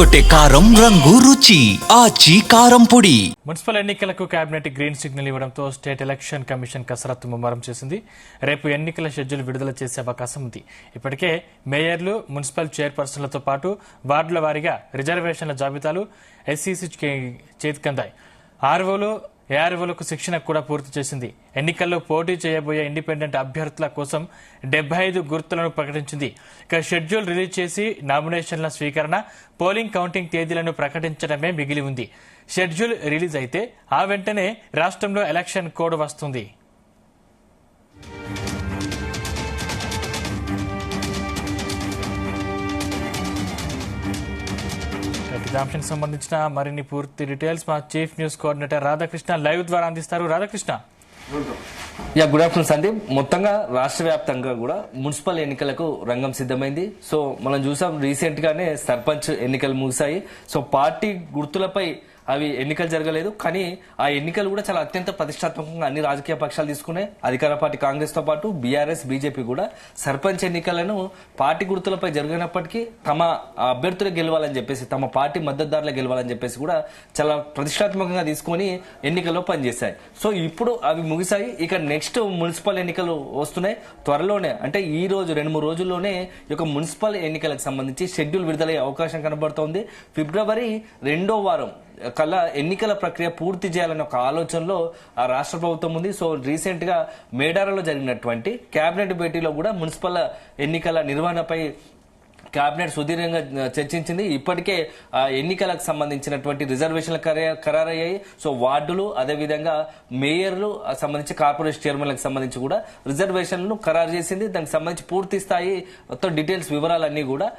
కొట్టే కారం రంగు రుచి ఆచి కారం పొడి. మున్సిపల్ ఎన్నికలకు కేబినెట్ గ్రీన్ సిగ్నల్ ఇవ్వడంతో స్టేట్ ఎలక్షన్ కమిషన్ కసరత్తు ముమ్మరం చేసింది. రేపు ఎన్నికల షెడ్యూల్ విడుదల చేసే అవకాశం ఉంది. ఇప్పటికే మేయర్లు, మున్సిపల్ చైర్పర్సన్లతో పాటు వార్డుల వారీగా రిజర్వేషన్ల జాబితాలు ఎస్సీసీ చేతికందాయి. ఆర్ఓలు, ఏఆర్ఓలకు శిక్షణ కూడా పూర్తి చేసింది. ఎన్నికల్లో పోటీ చేయబోయే ఇండిపెండెంట్ అభ్యర్థుల కోసం 75 గుర్తులను ప్రకటించింది. ఇక షెడ్యూల్ రిలీజ్ చేసి నామినేషన్ల స్వీకరణ, పోలింగ్ కౌంటింగ్ తేదీలను ప్రకటించడమే మిగిలి ఉంది. షెడ్యూల్ రిలీజ్ అయితే ఆ వెంటనే రాష్ట్రంలో ఎలక్షన్ కోడ్ వస్తుంది. అంశానికి సంబంధించిన మరిన్ని పూర్తి డీటెయిల్స్ మా chief news coordinator Radhakrishna live ద్వారా అందిస్తారు. రాధాకృష్ణ. Good afternoon Sandeep. మొత్తంగా రాష్ట్ర వ్యాప్తంగా కూడా మున్సిపల్ ఎన్నికలకు రంగం సిద్ధమైంది. సో మనం చూసాం, రీసెంట్ గానే సర్పంచ్ ఎన్నికలు ముగిశాయి. సో పార్టీ గుర్తులపై అవి ఎన్నికలు జరగలేదు, కానీ ఆ ఎన్నికలు కూడా చాలా అత్యంత ప్రతిష్టాత్మకంగా అన్ని రాజకీయ పక్షాలు తీసుకున్నాయి. అధికార పార్టీ కాంగ్రెస్ తో పాటు బీఆర్ఎస్, బీజేపీ కూడా సర్పంచ్ ఎన్నికలను పార్టీ గుర్తులపై జరిగినప్పటికీ తమ అభ్యర్థులు గెలవాలని చెప్పేసి, తమ పార్టీ మద్దతుదారులు గెలవాలని చెప్పేసి కూడా చాలా ప్రతిష్టాత్మకంగా తీసుకుని ఎన్నికల్లో పనిచేశాయి. సో ఇప్పుడు అవి ముగిశాయి. ఇక నెక్స్ట్ మున్సిపల్ ఎన్నికలు వస్తున్నాయి త్వరలోనే. అంటే ఈ రోజు 2-3 రోజుల్లోనే ఈ యొక్క మున్సిపల్ ఎన్నికలకు సంబంధించి షెడ్యూల్ విడుదలయ్యే అవకాశం కనబడుతోంది. ఫిబ్రవరి 2వ వారం కల్లా ఎన్నికల ప్రక్రియ పూర్తి చేయాలనే ఒక ఆలోచనలో ఆ రాష్ట్ర ప్రభుత్వం ఉంది. సో రీసెంట్ గా మేడారంలో జరిగినటువంటి కేబినెట్ భేటీలో కూడా మున్సిపల్ ఎన్నికల నిర్వహణపై కేబినెట్ సుదీర్ఘంగా చర్చించింది. ఇప్పటికే ఎన్నికలకు సంబంధించినటువంటి రిజర్వేషన్లు ఖరారయ్యాయి. సో వార్డులు, అదేవిధంగా మేయర్లు సంబంధించి కార్పొరేషన్ చైర్మన్లకు సంబంధించి కూడా రిజర్వేషన్లను ఖరారు చేసింది. దానికి సంబంధించి పూర్తి స్థాయి మొత్తం డీటెయిల్స్, వివరాలన్నీ కూడా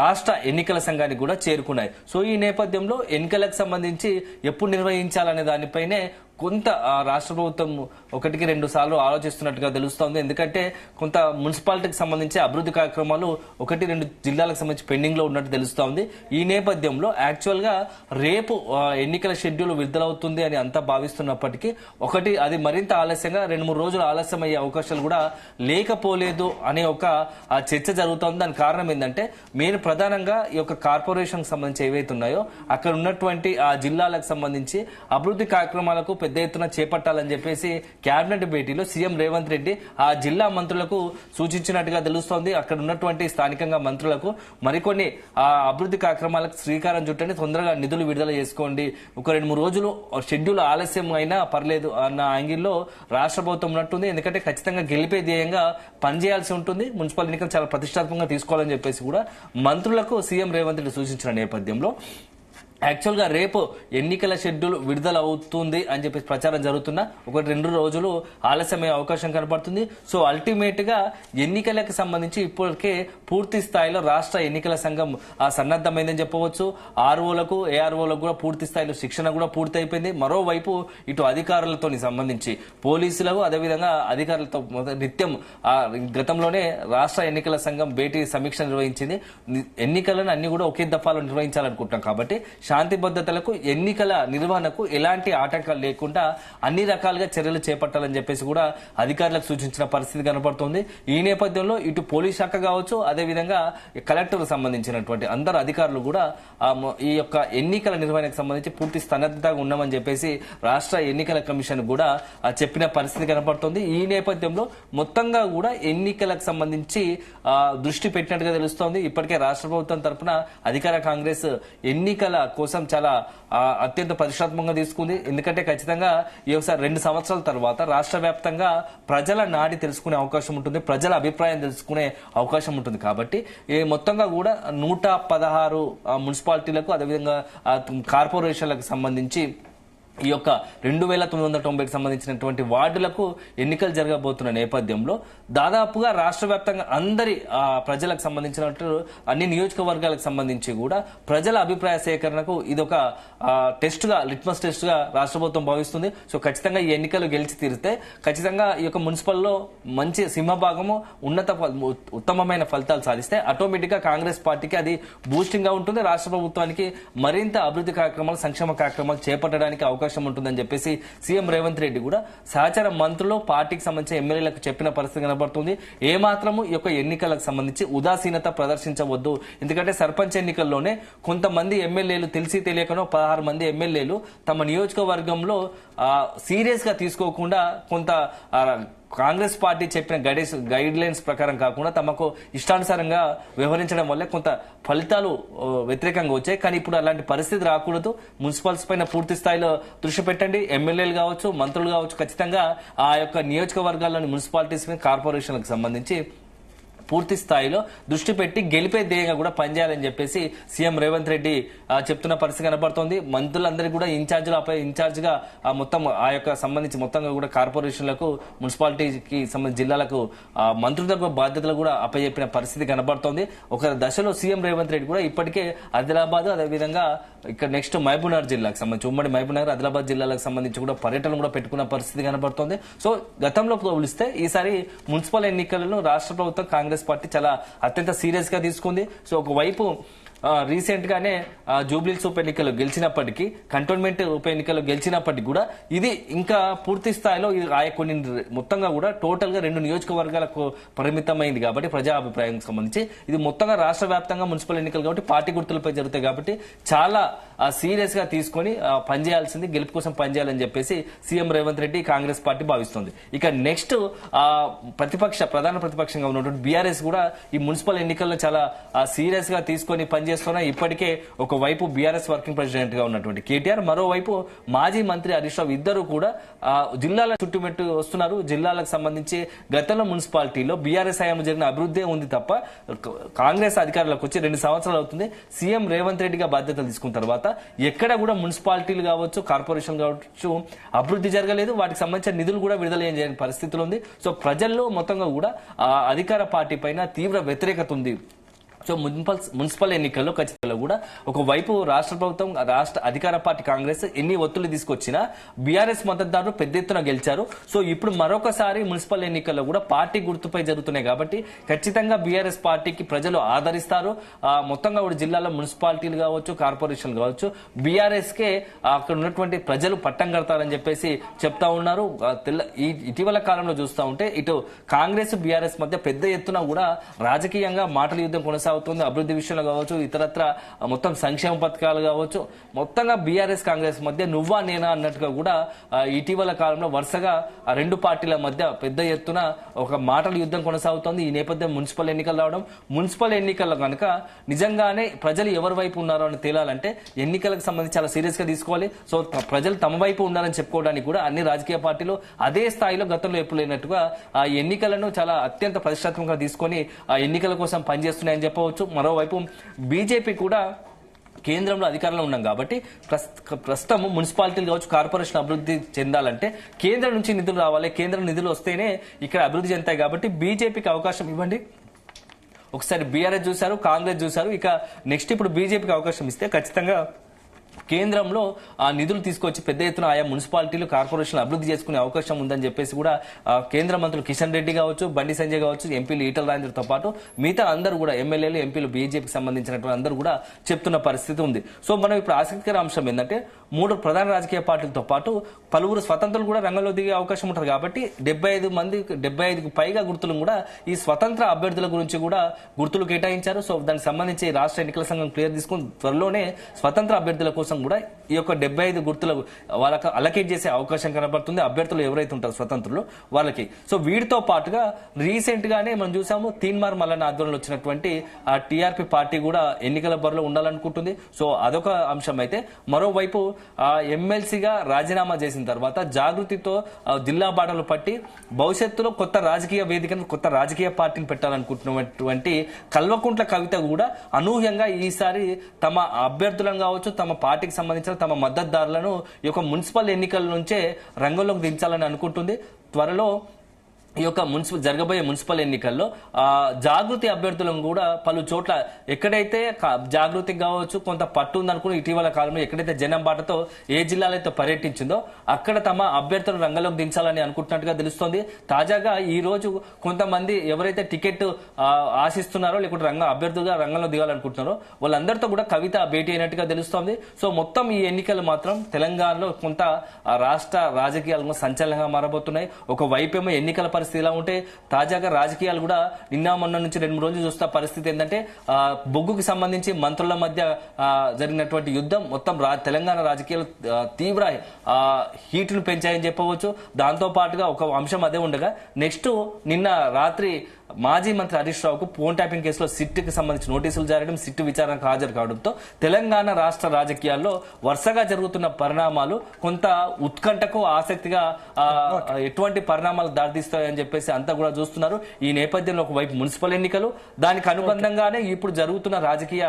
రాష్ట్ర ఎన్నికల సంఘానికి కూడా చేరుకున్నాయి. సో ఈ నేపథ్యంలో ఎన్నికలకు సంబంధించి ఎప్పుడు నిర్వహించాలనే దానిపైనే కొంత రాష్ట్ర ప్రభుత్వం 1-2 సార్లు ఆలోచిస్తున్నట్టుగా తెలుస్తోంది. ఎందుకంటే కొంత మున్సిపాలిటీకి సంబంధించి అభివృద్ధి కార్యక్రమాలు 1-2 జిల్లాలకు సంబంధించి పెండింగ్ లో ఉన్నట్టు తెలుస్తోంది. ఈ నేపథ్యంలో యాక్చువల్ గా రేపు ఎన్నికల షెడ్యూల్ విడుదలవుతుంది అని అంతా భావిస్తున్నప్పటికీ అది మరింత ఆలస్యంగా 2-3 రోజులు ఆలస్యం అయ్యే అవకాశాలు కూడా లేకపోలేదు అనే ఒక చర్చ జరుగుతోంది. దానికి కారణం ఏంటంటే మెయిన్ ప్రధానంగా ఈ యొక్క కార్పొరేషన్ సంబంధించి ఏవైతే ఉన్నాయో అక్కడ ఉన్నటువంటి ఆ జిల్లాలకు సంబంధించి అభివృద్ధి కార్యక్రమాలకు పెద్ద ఎత్తున చేపట్టాలని చెప్పేసి కేబినెట్ భేటీలో సీఎం రేవంత్ రెడ్డి ఆ జిల్లా మంత్రులకు సూచించినట్టుగా తెలుస్తోంది. అక్కడ ఉన్నటువంటి స్థానికంగా మంత్రులకు మరికొన్ని అభివృద్ధి కార్యక్రమాలకు శ్రీకారం చుట్టండి, తొందరగా నిధులు విడుదల చేసుకోండి, ఒక 2-3 రోజులు షెడ్యూల్ ఆలస్యం అయినా పర్లేదు అన్న యాంగిల్లో రాష్ట్ర ప్రభుత్వం ఉన్నట్టుంది. ఎందుకంటే ఖచ్చితంగా గెలిపే ధ్యేయంగా పనిచేయాల్సి ఉంటుంది. మున్సిపల్ ఎన్నికలు చాలా ప్రతిష్టాత్మకంగా తీసుకోవాలని చెప్పేసి కూడా మంత్రులకు సీఎం రేవంత్ రెడ్డి సూచించిన నేపథ్యంలో యాక్చువల్ గా రేపు ఎన్నికల షెడ్యూల్ విడుదల అవుతుంది అని చెప్పేసి ప్రచారం జరుగుతున్నా 1-2 రోజులు ఆలస్యమయ్యే అవకాశం కనబడుతుంది. సో అల్టిమేట్ గా ఎన్నికలకు సంబంధించి ఇప్పటికే పూర్తి స్థాయిలో రాష్ట్ర ఎన్నికల సంఘం సన్నద్దమైందని చెప్పవచ్చు. ఆర్ఓలకు, ఏఆర్ఓలకు కూడా పూర్తి స్థాయిలో శిక్షణ కూడా పూర్తి అయిపోయింది. మరోవైపు ఇటు అధికారులతో సంబంధించి పోలీసులకు, అదేవిధంగా అధికారులతో నిత్యం గతంలోనే రాష్ట్ర ఎన్నికల సంఘం భేటీ సమీక్ష నిర్వహించింది. ఎన్నికలను అన్ని కూడా ఒకే దఫాలో నిర్వహించాలనుకుంటాం కాబట్టి శాంతి భద్రతలకు, ఎన్నికల నిర్వహణకు ఎలాంటి ఆటంకాలు లేకుండా అన్ని రకాలుగా చర్యలు చేపట్టాలని చెప్పేసి కూడా అధికారులకు సూచించిన పరిస్థితి కనబడుతోంది. ఈ నేపథ్యంలో ఇటు పోలీస్ శాఖ కావచ్చు, అదేవిధంగా కలెక్టర్ సంబంధించినటువంటి అందరు అధికారులు కూడా ఈ యొక్క ఎన్నికల నిర్వహణకు సంబంధించి పూర్తి సన్నద్ధంగా ఉన్నామని చెప్పేసి రాష్ట్ర ఎన్నికల కమిషన్ కూడా చెప్పిన పరిస్థితి కనబడుతోంది. ఈ నేపథ్యంలో మొత్తంగా కూడా ఎన్నికలకు సంబంధించి దృష్టి పెట్టినట్టుగా తెలుస్తోంది. ఇప్పటికే రాష్ట్ర ప్రభుత్వం తరఫున అధికార కాంగ్రెస్ ఎన్నికల కోసం చాలా అత్యంత పరిష్టాత్మకంగా తీసుకుంది. ఎందుకంటే ఖచ్చితంగా ఈ ఒకసారి 2 సంవత్సరాల తర్వాత రాష్ట్ర వ్యాప్తంగా ప్రజల నాడి తెలుసుకునే అవకాశం ఉంటుంది, ప్రజల అభిప్రాయం తెలుసుకునే అవకాశం ఉంటుంది. కాబట్టి మొత్తంగా కూడా 116 మున్సిపాలిటీలకు, అదేవిధంగా కార్పొరేషన్లకు సంబంధించి ఈ యొక్క 2990కి సంబంధించినటువంటి వార్డులకు ఎన్నికలు జరగబోతున్న నేపథ్యంలో దాదాపుగా రాష్ట్ర వ్యాప్తంగా అందరి ప్రజలకు సంబంధించినట్టు అన్ని నియోజకవర్గాలకు సంబంధించి కూడా ప్రజల అభిప్రాయ సేకరణకు ఇదొక టెస్ట్ గా, లిట్మస్ టెస్ట్ గా రాష్ట్ర ప్రభుత్వం భావిస్తుంది. సో ఖచ్చితంగా ఈ ఎన్నికలు గెలిచి తీరితే ఖచ్చితంగా ఈ యొక్క మున్సిపల్లో మంచి సింహభాగము ఉత్తమమైన ఫలితాలు సాధిస్తే ఆటోమేటిక్ గా కాంగ్రెస్ పార్టీకి అది బూస్టింగ్ గా ఉంటుంది. రాష్ట్ర ప్రభుత్వానికి మరింత అభివృద్ధి కార్యక్రమాలు, సంక్షేమ కార్యక్రమాలు చేపట్టడానికి అవకాశం అవకాశం ఉంటుందని చెప్పేసి సీఎం రేవంత్ రెడ్డి కూడా సహచర మంత్రులు పార్టీకి సంబంధించిన ఎమ్మెల్యేలకు చెప్పిన పరిస్థితి కనబడుతుంది. ఏ మాత్రము ఈ యొక్క ఎన్నికలకు సంబంధించి ఉదాసీనత ప్రదర్శించవద్దు. ఎందుకంటే సర్పంచ్ ఎన్నికల్లోనే కొంతమంది ఎమ్మెల్యేలు తెలిసి తెలియకనో 16 మంది ఎమ్మెల్యేలు తమ నియోజకవర్గంలో సీరియస్ గా తీసుకోకుండా కొంత కాంగ్రెస్ పార్టీ చెప్పిన గైడ్ లైన్స్ ప్రకారం కాకుండా తమకు ఇష్టానుసారంగా వ్యవహరించడం వల్ల కొంత ఫలితాలు వ్యతిరేకంగా వచ్చాయి. కానీ ఇప్పుడు అలాంటి పరిస్థితి రాకూడదు. మున్సిపల్స్ పైన పూర్తి స్థాయిలో దృష్టి పెట్టండి. ఎమ్మెల్యేలు కావచ్చు, మంత్రులు కావచ్చు, ఖచ్చితంగా ఆ యొక్క నియోజకవర్గాల్లోని మున్సిపాలిటీస్ కార్పొరేషన్లకు సంబంధించి పూర్తి స్థాయిలో దృష్టి పెట్టి గెలిపే ధ్యేయంగా కూడా పనిచేయాలని చెప్పేసి సీఎం రేవంత్ రెడ్డి చెప్తున్న పరిస్థితి కనబడుతోంది. మంత్రులందరికీ కూడా ఇన్ఛార్జ్ గా మొత్తం ఆ యొక్క సంబంధించి మొత్తంగా కూడా కార్పొరేషన్లకు, మున్సిపాలిటీకి సంబంధించి జిల్లాలకు మంత్రులకు బాధ్యతలు కూడా అప్పచెప్పిన పరిస్థితి కనబడుతోంది. ఒక దశలో సీఎం రేవంత్ రెడ్డి కూడా ఇప్పటికే ఆదిలాబాద్, అదేవిధంగా ఇక్కడ నెక్స్ట్ మహబూబ్నగర్ జిల్లాకు సంబంధించి ఉమ్మడి మహబూబ్నగర్, ఆదిలాబాద్ జిల్లాలకు సంబంధించి కూడా పర్యటన కూడా పెట్టుకున్న పరిస్థితి కనబడుతోంది. సో గతంలో పోలిస్తే ఈసారి మున్సిపల్ ఎన్నికలను రాష్ట్ర ప్రభుత్వం కాంగ్రెస్ పార్టీ చాలా అత్యంత సీరియస్ గా తీసుకుంది. సో ఒకవైపు రీసెంట్ గానే జూబ్లీహిల్స్ ఉప ఎన్నికలు గెలిచినప్పటికీ, కంటోన్మెంట్ ఉప ఎన్నికలు గెలిచినప్పటికీ కూడా ఇది ఇంకా పూర్తి స్థాయిలో కొన్ని మొత్తంగా కూడా టోటల్ గా 2 నియోజకవర్గాలకు పరిమితమైంది కాబట్టి ప్రజా అభిప్రాయం సంబంధించి ఇది మొత్తంగా రాష్ట్ర వ్యాప్తంగా మున్సిపల్ ఎన్నికలు కాబట్టి పార్టీ గుర్తులపై జరుగుతాయి కాబట్టి చాలా సీరియస్ గా తీసుకొని పనిచేయాల్సింది, గెలుపు కోసం పనిచేయాలని చెప్పేసి సీఎం రేవంత్ రెడ్డి కాంగ్రెస్ పార్టీ భావిస్తుంది. ఇక నెక్స్ట్ ప్రధాన ప్రతిపక్షంగా ఉన్నటువంటి బీఆర్ఎస్ కూడా ఈ మున్సిపల్ ఎన్నికల్లో చాలా సీరియస్ గా తీసుకొని పనిచేస్తున్నా. ఇప్పటికే ఒకవైపు బీఆర్ఎస్ వర్కింగ్ ప్రెసిడెంట్ గా ఉన్నటువంటి కేటీఆర్, మరోవైపు మాజీ మంత్రి హరీష్ రావు ఇద్దరు కూడా జిల్లాల చుట్టుమెట్టు వస్తున్నారు. జిల్లాలకు సంబంధించి గతంలో మున్సిపాలిటీలో బీఆర్ఎస్ హయాంలో జరిగిన అభివృద్ధి ఉంది తప్ప కాంగ్రెస్ అధికారులకు వచ్చి 2 సంవత్సరాలు అవుతుంది. సీఎం రేవంత్ రెడ్డిగా బాధ్యతలు తీసుకున్న తర్వాత ఎక్కడ కూడా మున్సిపాలిటీలు కావచ్చు, కార్పొరేషన్ కావచ్చు అభివృద్ధి జరగలేదు. వాటికి సంబంధించిన నిధులు కూడా విడుదల చేయని పరిస్థితులు ఉంది. సో ప్రజల్లో మొత్తంగా కూడా అధికార పార్టీ పైన తీవ్ర వ్యతిరేకత ఉంది. సో మున్సిపల్ ఎన్నికల్లో ఖచ్చితంగా కూడా ఒకవైపు రాష్ట్ర ప్రభుత్వం, రాష్ట్ర అధికార పార్టీ కాంగ్రెస్ ఎన్ని ఒత్తిళ్లు తీసుకొచ్చినా బీఆర్ఎస్ మద్దతుదారులు పెద్ద ఎత్తున గెలిచారు. సో ఇప్పుడు మరొకసారి మున్సిపల్ ఎన్నికల్లో కూడా పార్టీ గుర్తుపై జరుగుతున్నాయి కాబట్టి ఖచ్చితంగా బీఆర్ఎస్ పార్టీకి ప్రజలు ఆదరిస్తారు. మొత్తంగా కూడా జిల్లాలో మున్సిపాలిటీలు కావచ్చు, కార్పొరేషన్ కావచ్చు, బీఆర్ఎస్ కే అక్కడ ఉన్నటువంటి ప్రజలు పట్టం కడతారని చెప్పేసి చెప్తా ఉన్నారు. ఇటీవల కాలంలో చూస్తూ ఉంటే ఇటు కాంగ్రెస్, బీఆర్ఎస్ మధ్య పెద్ద ఎత్తున కూడా రాజకీయంగా మాటల యుద్ధం కొనసాగుతుంది. అభివృద్ధి విషయంలో కావచ్చు, ఇతరత్ర మొత్తం సంక్షేమ పథకాలు కావచ్చు, మొత్తంగా బీఆర్ఎస్ కాంగ్రెస్ మధ్య నువ్వా నేనా అన్నట్టుగా కూడా ఇటీవల కాలంలో వరుసగా 2 పార్టీల మధ్య పెద్ద ఎత్తున ఒక మాటల యుద్ధం కొనసాగుతోంది. ఈ నేపథ్యం మున్సిపల్ ఎన్నికలు రావడం, మున్సిపల్ ఎన్నికల్లో కనుక నిజంగానే ప్రజలు ఎవరి వైపు ఉన్నారో అని తేలాలంటే ఎన్నికలకు సంబంధించి చాలా సీరియస్ గా తీసుకోవాలి. సో ప్రజలు తమ వైపు ఉన్నారని చెప్పుకోవడానికి కూడా అన్ని రాజకీయ పార్టీలు అదే స్థాయిలో గతంలో ఎప్పుడు లేనట్టుగా ఆ ఎన్నికలను చాలా అత్యంత ప్రతిష్టాత్మకంగా తీసుకొని ఆ ఎన్నికల కోసం పనిచేస్తున్నాయని చెప్పవచ్చు. మరోవైపు బీజేపీ కూడా కేంద్రంలో అధికారంలో ఉన్నాం కాబట్టి ప్రస్తుతం మున్సిపాలిటీలు కావచ్చు, కార్పొరేషన్ అభివృద్ధి చెందాలంటే కేంద్రం నుంచి నిధులు రావాలి. కేంద్రం నిధులు వస్తేనే ఇక్కడ అభివృద్ధి చెందుతాయి కాబట్టి బీజేపీకి అవకాశం ఇవ్వండి. ఒకసారి బీఆర్ఎస్ చూశారు, కాంగ్రెస్ చూశారు, ఇక నెక్స్ట్ ఇప్పుడు బీజేపీకి అవకాశం ఇస్తే ఖచ్చితంగా కేంద్రంలో ఆ నిధులు తీసుకొచ్చి పెద్ద ఎత్తున ఆయా మున్సిపాలిటీలు, కార్పొరేషన్లు అభివృద్ధి చేసుకునే అవకాశం ఉందని చెప్పేసి కూడా కేంద్ర మంత్రులు కిషన్ రెడ్డి కావచ్చు, బండి సంజయ్ కావచ్చు, ఎంపీలు ఈటల రాజేందర్తో పాటు మిగతా అందరూ కూడా ఎమ్మెల్యేలు, ఎంపీలు, బీజేపీకి సంబంధించినటువంటి అందరూ కూడా చెప్తున్న పరిస్థితి ఉంది. సో మనం ఇప్పుడు ఆసక్తికర అంశం ఏంటంటే 3 ప్రధాన రాజకీయ పార్టీలతో పాటు పలువురు స్వతంత్రులు కూడా రంగంలో దిగే అవకాశం ఉంటుంది కాబట్టి 75కు పైగా గుర్తులు కూడా ఈ స్వతంత్ర అభ్యర్థుల గురించి కూడా గుర్తులు కేటాయించారు. సో దానికి సంబంధించి రాష్ట్ర ఎన్నికల సంఘం క్లియర్ తీసుకుని త్వరలోనే స్వతంత్ర అభ్యర్థుల కోసం కూడా ఈ యొక్క 75 గుర్తులకు వాళ్ళకి అలకేట్ చేసే అవకాశం కనబడుతుంది. అభ్యర్థులు ఎవరైతే ఉంటారో స్వతంత్రులు వాళ్ళకి. సో వీటితో పాటుగా రీసెంట్ గానే మనం చూసాము తీన్మార్ మల్లన్న ఆధ్వర్యంలో వచ్చినటువంటి ఆ టీఆర్పీ పార్టీ కూడా ఎన్నికల బరిలో ఉండాలనుకుంటుంది. సో అదొక అంశం అయితే, మరోవైపు ఎమ్మెల్సీగా రాజీనామా చేసిన తర్వాత జాగృతితో జిల్లా బాటలు పట్టి భవిష్యత్తులో కొత్త రాజకీయ వేదికను, కొత్త రాజకీయ పార్టీని పెట్టాలనుకుంటున్నటువంటి కల్వకుంట్ల కవిత కూడా అనూహ్యంగా ఈసారి తమ అభ్యర్థులను కావచ్చు, తమ పార్టీకి సంబంధించిన తమ మద్దతుదారులను ఈ యొక్క మున్సిపల్ ఎన్నికల నుంచే రంగంలోకి దించాలని అనుకుంటుంది. త్వరలో ఈ యొక్క జరగబోయే మున్సిపల్ ఎన్నికల్లో జాగృతి అభ్యర్థులను కూడా పలు చోట్ల ఎక్కడైతే జాగృతి కావచ్చు కొంత పట్టు ఉందనుకుని ఇటీవల కాలంలో ఎక్కడైతే జనం బాటతో ఏ జిల్లాలో అయితే పర్యటించిందో అక్కడ తమ అభ్యర్థులను రంగంలోకి దించాలని అనుకుంటున్నట్టుగా తెలుస్తోంది. తాజాగా ఈ రోజు కొంతమంది ఎవరైతే టికెట్ ఆశిస్తున్నారో లేకుంటే అభ్యర్థులుగా రంగంలో దిగాలనుకుంటున్నారో వాళ్ళందరితో కూడా కవిత భేటీ అయినట్టుగా తెలుస్తోంది. సో మొత్తం ఈ ఎన్నికలు మాత్రం తెలంగాణలో కొంత రాష్ట్ర రాజకీయాలు సంచలనంగా మారబోతున్నాయి. ఒక వైపేమో ఎన్నికల పరిస్థితి ఇలా ఉంటే తాజాగా రాజకీయాలు కూడా నిన్న మొన్న నుంచి 2-3 రోజులు చూస్తున్న పరిస్థితి ఏంటంటే బొగ్గుకి సంబంధించి మంత్రుల మధ్య జరిగినటువంటి యుద్ధం మొత్తం తెలంగాణ రాజకీయాలు తీవ్ర హీట్ను పెంచాయని చెప్పవచ్చు. దాంతో పాటుగా ఒక అంశం అదే ఉండగా నెక్స్ట్ నిన్న రాత్రి మాజీ మంత్రి హరీష్ రావుకు ఫోన్ ట్యాపింగ్ కేసులో సిట్కి సంబంధించి నోటీసులు జారడం, సిట్ విచారణకు హాజరు కావడంతో తెలంగాణ రాష్ట్ర రాజకీయాల్లో వరుసగా జరుగుతున్న పరిణామాలు కొంత ఉత్కంఠకు ఆసక్తిగా ఎటువంటి పరిణామాలు దారితీస్తాయని చెప్పేసి అంతా కూడా చూస్తున్నారు. ఈ నేపథ్యంలో ఒకవైపు మున్సిపల్ ఎన్నికలు, దానికి అనుబంధంగానే ఇప్పుడు జరుగుతున్న రాజకీయ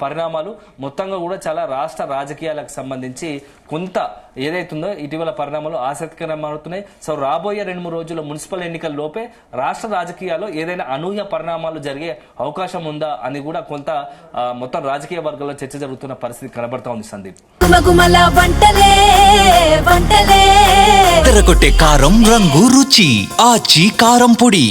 పరిణామాలు మొత్తంగా కూడా చాలా రాష్ట్ర రాజకీయాలకు సంబంధించి కొంత ఏదైతుందో ఇటీవల పరిణామాలు ఆసక్తికరంగా మారుతున్నాయి. సో రాబోయే 2-3 రోజుల్లో మున్సిపల్ ఎన్నికల లోపే రాష్ట్ర రాజకీయాల్లో ఏదైనా అనూహ్య పరిణామాలు జరిగే అవకాశం ఉందా అని కూడా కొంత మొత్తం రాజకీయ వర్గాల్లో చర్చ జరుగుతున్న పరిస్థితి కనబడతా ఉంది. సందీప్, తెరకొట్టే కారం రంగు రుచి ఆచి కారం పొడి.